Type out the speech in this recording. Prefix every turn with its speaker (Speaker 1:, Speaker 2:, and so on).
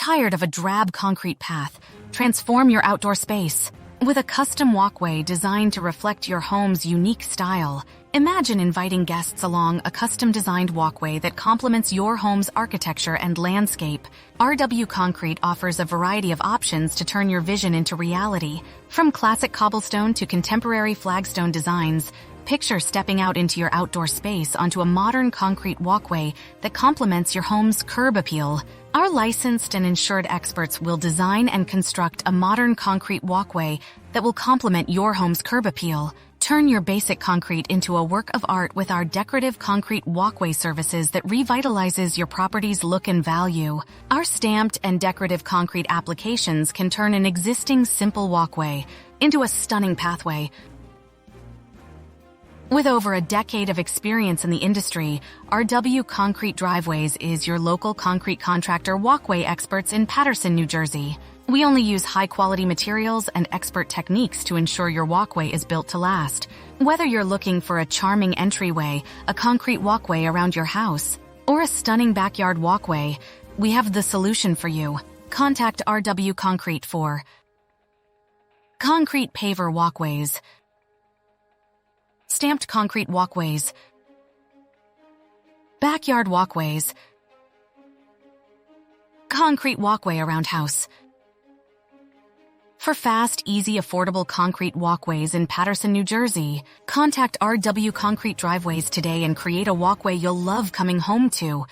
Speaker 1: Tired of a drab concrete path? Transform your outdoor space with a custom walkway designed to reflect your home's unique style. Imagine inviting guests along a custom-designed walkway that complements your home's architecture and landscape. RW Concrete offers a variety of options to turn your vision into reality. From classic cobblestone to contemporary flagstone designs, picture stepping out into your outdoor space onto a modern concrete walkway that complements your home's curb appeal. Our licensed and insured experts will design and construct a modern concrete walkway that will complement your home's curb appeal. Turn your basic concrete into a work of art with our decorative concrete walkway services that revitalizes your property's look and value. Our stamped and decorative concrete applications can turn an existing simple walkway into a stunning pathway. With over a decade of experience in the industry, RW Concrete Driveways is your local concrete contractor walkway experts in Paterson, New Jersey. We only use high-quality materials and expert techniques to ensure your walkway is built to last. Whether you're looking for a charming entryway, a concrete walkway around your house, or a stunning backyard walkway, we have the solution for you. Contact RW Concrete for concrete paver walkways, stamped concrete walkways, backyard walkways, concrete walkway around house. For fast, easy, affordable concrete walkways in Paterson, New Jersey, contact RW Concrete Driveways today and create a walkway you'll love coming home to.